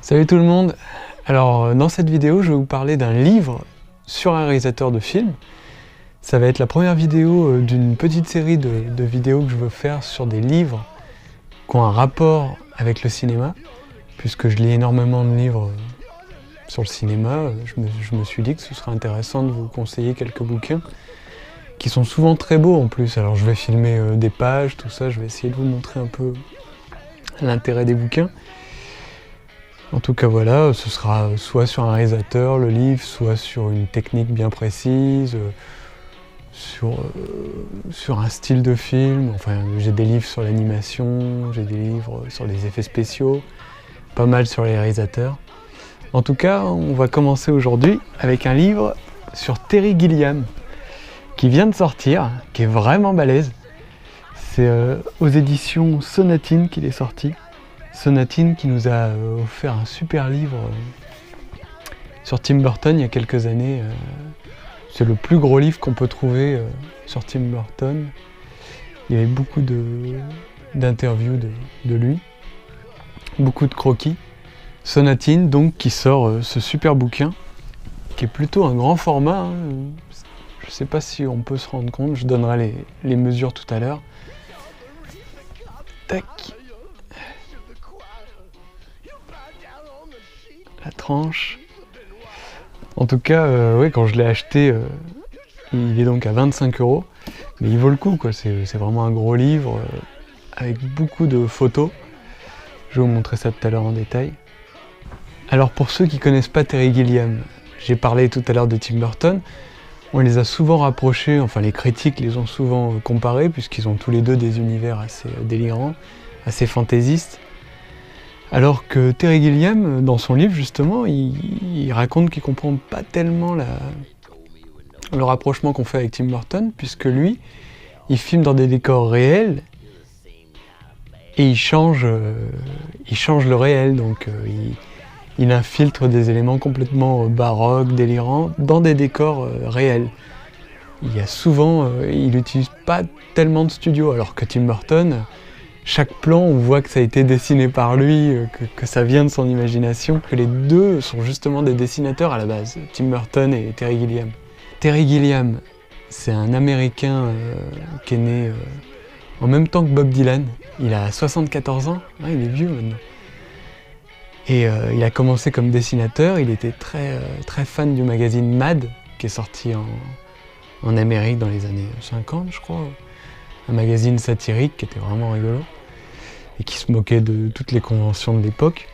Salut tout le monde. Alors dans cette vidéo je vais vous parler d'un livre sur un réalisateur de film. Ça va être la première vidéo d'une petite série de vidéos que je veux faire sur des livres qui ont un rapport avec le cinéma. Puisque je lis énormément de livres sur le cinéma, je me suis dit que ce serait intéressant de vous conseiller quelques bouquins qui sont souvent très beaux en plus. Alors je vais filmer des pages, tout ça, je vais essayer de vous montrer un peu l'intérêt des bouquins. En tout cas voilà, ce sera soit sur un réalisateur, le livre, soit sur une technique bien précise, sur un style de film. Enfin, j'ai des livres sur l'animation, j'ai des livres sur les effets spéciaux, pas mal sur les réalisateurs. En tout cas, on va commencer aujourd'hui avec un livre sur Terry Gilliam, qui vient de sortir, qui est vraiment balèze. C'est aux éditions Sonatine qu'il est sorti. Sonatine qui nous a offert un super livre sur Tim Burton il y a quelques années. C'est le plus gros livre qu'on peut trouver sur Tim Burton. Il y avait beaucoup d'interviews de lui, beaucoup de croquis. Sonatine donc qui sort ce super bouquin, qui est plutôt un grand format. Je ne sais pas si on peut se rendre compte, je donnerai les mesures tout à l'heure. Tac. La tranche. En tout cas, ouais, quand je l'ai acheté, il est donc à 25 €, mais il vaut le coup, quoi. C'est vraiment un gros livre avec beaucoup de photos. Je vais vous montrer ça tout à l'heure en détail. Alors pour ceux qui ne connaissent pas Terry Gilliam, j'ai parlé tout à l'heure de Tim Burton. On les a souvent rapprochés, enfin les critiques les ont souvent comparés, puisqu'ils ont tous les deux des univers assez délirants, assez fantaisistes. Alors que Terry Gilliam, dans son livre justement, il raconte qu'il ne comprend pas tellement le rapprochement qu'on fait avec Tim Burton, puisque lui, il filme dans des décors réels et il change le réel, donc il infiltre des éléments complètement baroques, délirants, dans des décors réels. Il y a souvent, il n'utilise pas tellement de studio, alors que Tim Burton, chaque plan, on voit que ça a été dessiné par lui, que ça vient de son imagination, que les deux sont justement des dessinateurs à la base, Tim Burton et Terry Gilliam. Terry Gilliam, c'est un Américain qui est né en même temps que Bob Dylan. Il a 74 ans, il est vieux maintenant. Et il a commencé comme dessinateur, il était très fan du magazine Mad, qui est sorti en Amérique dans les années 50, je crois. Un magazine satirique qui était vraiment rigolo et qui se moquait de toutes les conventions de l'époque.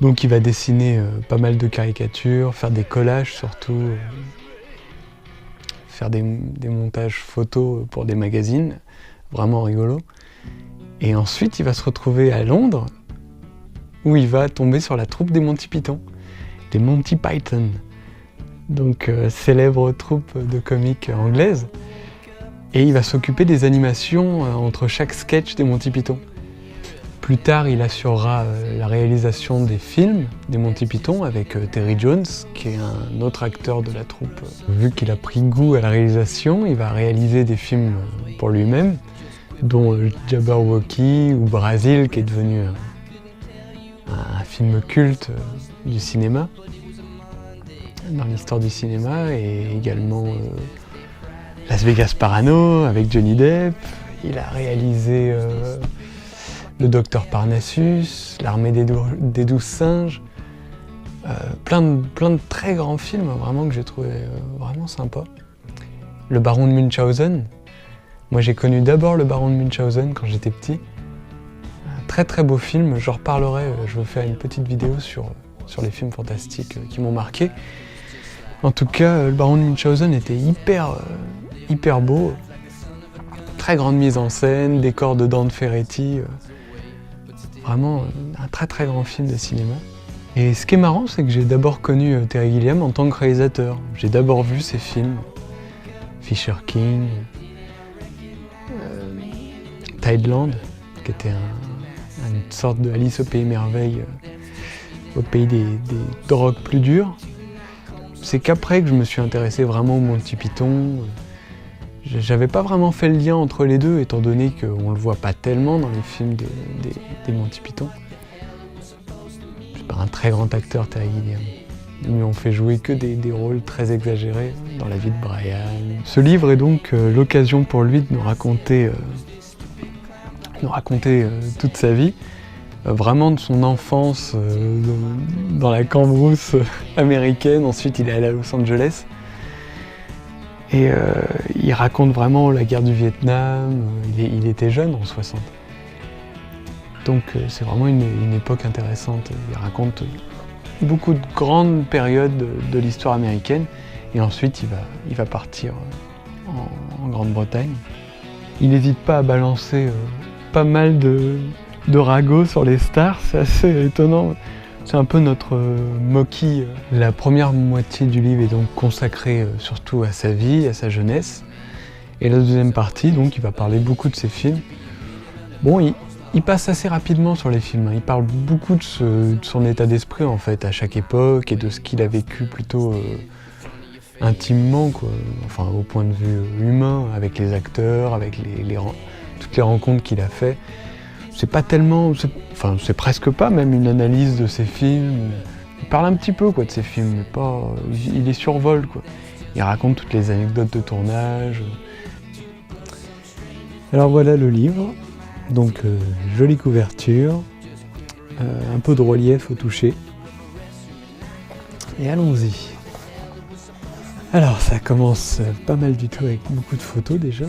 Donc il va dessiner pas mal de caricatures, faire des collages surtout, faire des montages photos pour des magazines, vraiment rigolo. Et ensuite il va se retrouver à Londres où il va tomber sur la troupe des Monty Python, des Monty Python, donc célèbre troupe de comiques anglaise. Et il va s'occuper des animations entre chaque sketch des Monty Python. Plus tard, il assurera la réalisation des films des Monty Python avec Terry Jones, qui est un autre acteur de la troupe. Vu qu'il a pris goût à la réalisation, il va réaliser des films pour lui-même, dont Jabberwocky ou Brazil, qui est devenu un film culte du cinéma, dans l'histoire du cinéma, et également Las Vegas Parano avec Johnny Depp. Il a réalisé Le Docteur Parnassus, L'Armée des 12 singes, plein de très grands films vraiment que j'ai trouvé vraiment sympa. Le Baron de Munchausen. Moi j'ai connu d'abord Le Baron de Munchausen quand j'étais petit. Un très beau film, j'en reparlerai, je vais faire une petite vidéo sur les films fantastiques qui m'ont marqué. En tout cas, Le Baron de Munchausen était hyper beau, très grande mise en scène, décor de Dante Ferretti, vraiment un très grand film de cinéma. Et ce qui est marrant, c'est que j'ai d'abord connu Terry Gilliam en tant que réalisateur. J'ai d'abord vu ses films, Fisher King, Tideland, qui était une sorte de Alice au Pays Merveille, au pays des drogues plus dures. C'est qu'après que je me suis intéressé vraiment au Monty Python. J'avais pas vraiment fait le lien entre les deux, étant donné qu'on le voit pas tellement dans les films des Monty Python. C'est pas par un très grand acteur, Terry Gilliam. Ils lui ont fait jouer que des rôles très exagérés dans la vie de Brian. Ce livre est donc l'occasion pour lui de nous raconter toute sa vie, vraiment de son enfance dans la cambrousse américaine. Ensuite, il est allé à Los Angeles. Et il raconte vraiment la guerre du Vietnam. Il était jeune en 60. Donc c'est vraiment une époque intéressante. Il raconte beaucoup de grandes périodes de l'histoire américaine. Et ensuite, il va partir en Grande-Bretagne. Il n'hésite pas à balancer pas mal de ragots sur les stars. C'est assez étonnant. C'est un peu notre Mocky. La première moitié du livre est donc consacrée surtout à sa vie, à sa jeunesse. Et la deuxième partie, donc, il va parler beaucoup de ses films. Bon, il passe assez rapidement sur les films. Il parle beaucoup de son état d'esprit, en fait, à chaque époque, et de ce qu'il a vécu plutôt intimement, quoi. Enfin, au point de vue humain, avec les acteurs, avec toutes les rencontres qu'il a fait. C'est pas tellement, c'est presque pas même une analyse de ses films. Il parle un petit peu, quoi, de ses films, mais pas, il les survole, quoi. Il raconte toutes les anecdotes de tournage. Alors voilà le livre. Donc jolie couverture, un peu de relief au toucher. Et allons-y. Alors ça commence pas mal du tout avec beaucoup de photos déjà.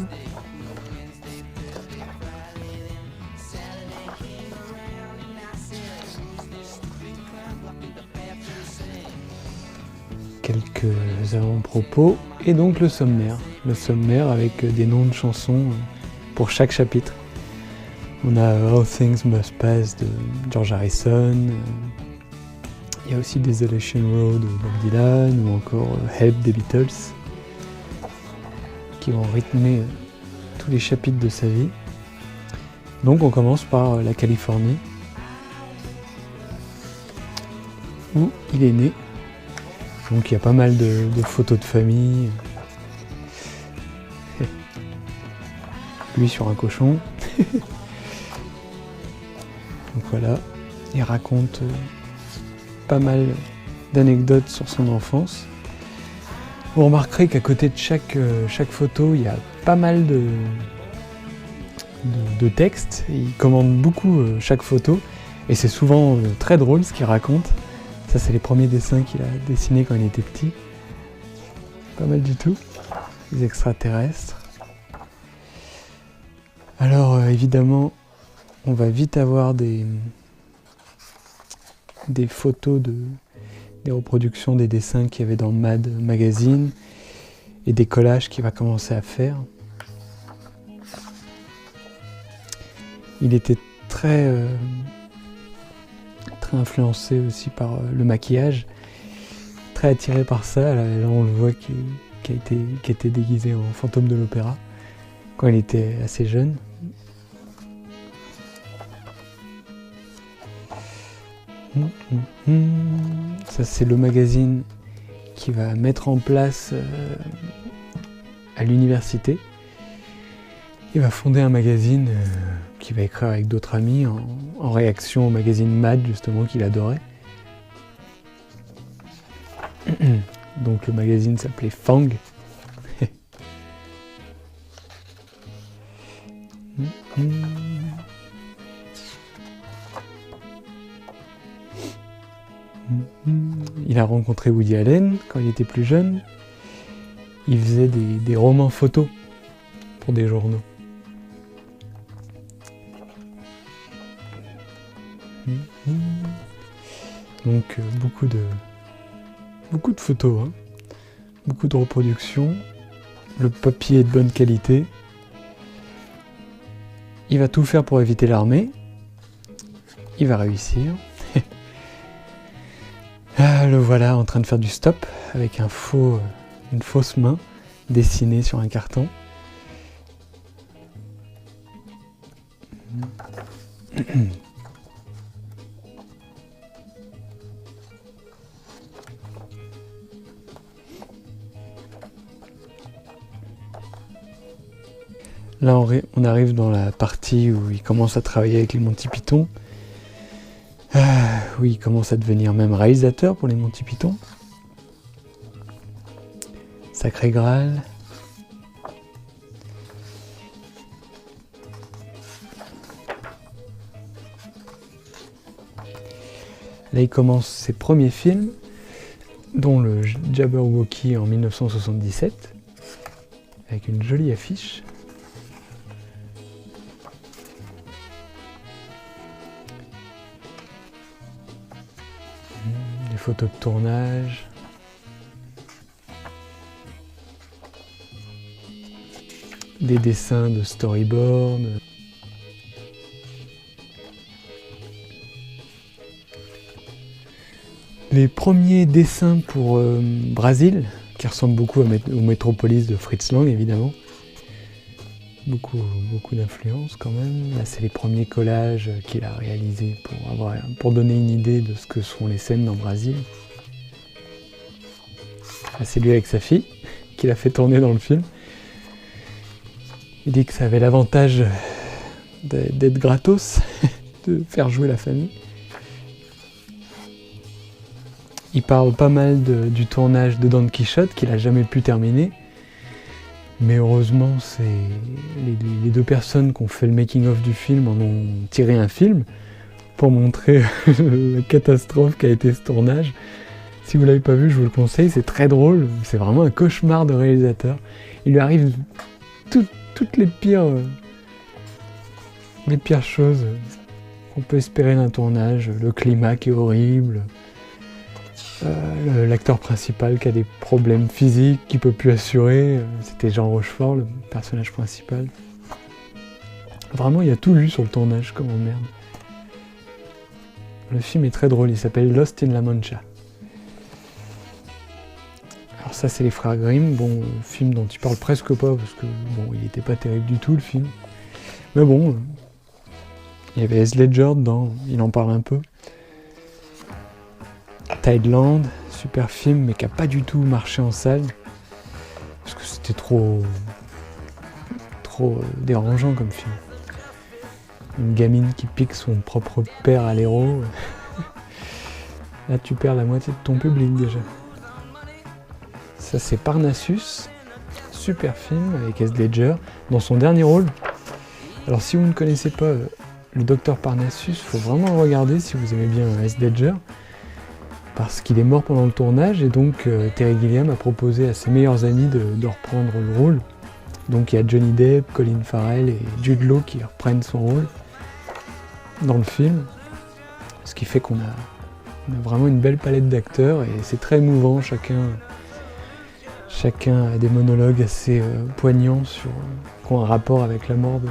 Quelques avant-propos et donc le sommaire. Le sommaire avec des noms de chansons pour chaque chapitre. On a All Things Must Pass de George Harrison. Il y a aussi Desolation Road de Bob Dylan ou encore Help des Beatles qui vont rythmer tous les chapitres de sa vie. Donc on commence par la Californie où il est né. Donc il y a pas mal de photos de famille. Lui sur un cochon. Donc voilà, il raconte pas mal d'anecdotes sur son enfance. Vous remarquerez qu'à côté de chaque photo, il y a pas mal de textes. Il commente beaucoup chaque photo et c'est souvent très drôle ce qu'il raconte. Ça, c'est les premiers dessins qu'il a dessinés quand il était petit. Pas mal du tout. Les extraterrestres. Alors, évidemment, on va vite avoir des photos des reproductions des dessins qu'il y avait dans Mad Magazine et des collages qu'il va commencer à faire. Il était très influencé aussi par le maquillage, très attiré par ça. Là on le voit qui était déguisé en fantôme de l'opéra quand il était assez jeune. Ça c'est le magazine qu'il va mettre en place à l'université. Il va fonder un magazine qu'il va écrire avec d'autres amis en réaction au magazine Mad justement qu'il adorait. Donc le magazine s'appelait Fang. Il a rencontré Woody Allen quand il était plus jeune. Il faisait des romans photos pour des journaux. Donc beaucoup de photos, hein. Beaucoup de reproductions. Le papier est de bonne qualité. Il va tout faire pour éviter l'armée. Il va réussir. Le voilà en train de faire du stop avec une fausse main dessinée sur un carton. Là, on arrive dans la partie où il commence à travailler avec les Monty Python, où il commence à devenir même réalisateur pour les Monty Python. Sacré Graal. Là, il commence ses premiers films, dont le Jabberwocky en 1977, avec une jolie affiche. Des photos de tournage. Des dessins de storyboard. Les premiers dessins pour Brésil, qui ressemblent beaucoup au Metropolis de Fritz Lang, évidemment. Beaucoup d'influence quand même. Là, c'est les premiers collages qu'il a réalisés pour donner une idée de ce que sont les scènes dans Brésil. Là, c'est lui avec sa fille, qu'il a fait tourner dans le film. Il dit que ça avait l'avantage d'être gratos, de faire jouer la famille. Il parle pas mal du tournage de Don Quichotte qu'il n'a jamais pu terminer. Mais heureusement, les deux personnes qui ont fait le making-of du film en ont tiré un film pour montrer la catastrophe qu'a été ce tournage. Si vous ne l'avez pas vu, je vous le conseille, c'est très drôle. C'est vraiment un cauchemar de réalisateur. Il lui arrive toutes les pires choses qu'on peut espérer d'un tournage. Le climat qui est horrible. L'acteur principal qui a des problèmes physiques, qui peut plus assurer, c'était Jean Rochefort, le personnage principal. Vraiment, il y a tout eu sur le tournage, comme merde. Le film est très drôle, il s'appelle Lost in La Mancha. Alors ça, c'est les frères Grimm, bon, film dont ils parlent presque pas, parce que bon, il était pas terrible du tout, le film. Mais bon, il y avait Heath Ledger dedans, il en parle un peu. Tideland, super film, mais qui n'a pas du tout marché en salle, parce que c'était trop dérangeant comme film. Une gamine qui pique son propre père à l'héros. Là, tu perds la moitié de ton public déjà. Ça, c'est Parnassus, super film avec Heath Ledger, dans son dernier rôle. Alors, si vous ne connaissez pas le docteur Parnassus, il faut vraiment le regarder si vous aimez bien Heath Ledger. Parce qu'il est mort pendant le tournage et donc Terry Gilliam a proposé à ses meilleurs amis de reprendre le rôle. Donc il y a Johnny Depp, Colin Farrell et Jude Law qui reprennent son rôle dans le film. Ce qui fait qu'on a vraiment une belle palette d'acteurs et c'est très émouvant. Chacun a des monologues assez poignants qui ont un rapport avec la mort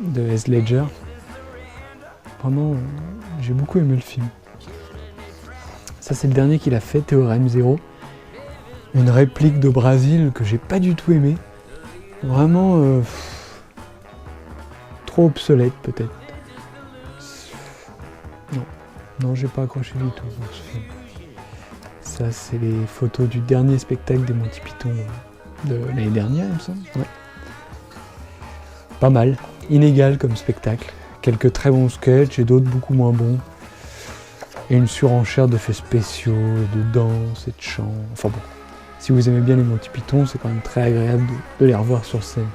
de Heath Ledger. Vraiment, j'ai beaucoup aimé le film. Ça, c'est le dernier qu'il a fait, Théorème Zéro. Une réplique de Brésil que j'ai pas du tout aimé. Vraiment trop obsolète, peut-être. Non, j'ai pas accroché du tout pour ce film. Ça, c'est les photos du dernier spectacle des Monty Python de l'année dernière, il me semble. Ouais. Pas mal. Inégal comme spectacle. Quelques très bons sketchs et d'autres beaucoup moins bons. Et une surenchère d'effets spéciaux, de danse et de chant. Enfin bon, si vous aimez bien les Monty Python, c'est quand même très agréable de les revoir sur scène.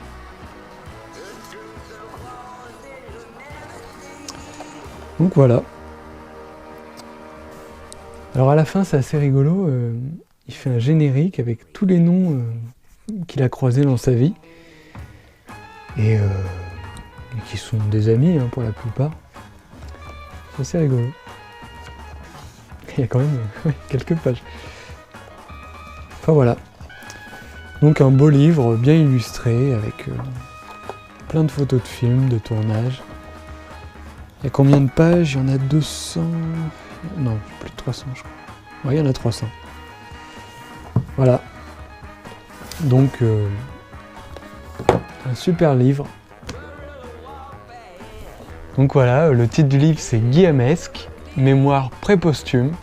Donc voilà. Alors à la fin, c'est assez rigolo. Il fait un générique avec tous les noms qu'il a croisés dans sa vie. Et qui sont des amis pour la plupart. C'est assez rigolo. Il y a quand même quelques pages. Enfin voilà. Donc un beau livre bien illustré avec plein de photos de films, de tournage. Il y a combien de pages? Il y en a 200... Non, plus de 300 je crois. Ouais, il y en a 300. Voilà. Donc un super livre. Donc voilà, le titre du livre c'est Guillemesque, mémoire pré-posthume.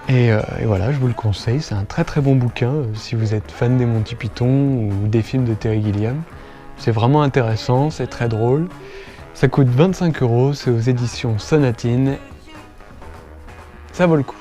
Et voilà, je vous le conseille, c'est un très très bon bouquin si vous êtes fan des Monty Python ou des films de Terry Gilliam. C'est vraiment intéressant, c'est très drôle. Ça coûte 25 €, c'est aux éditions Sonatine Ça vaut le coup.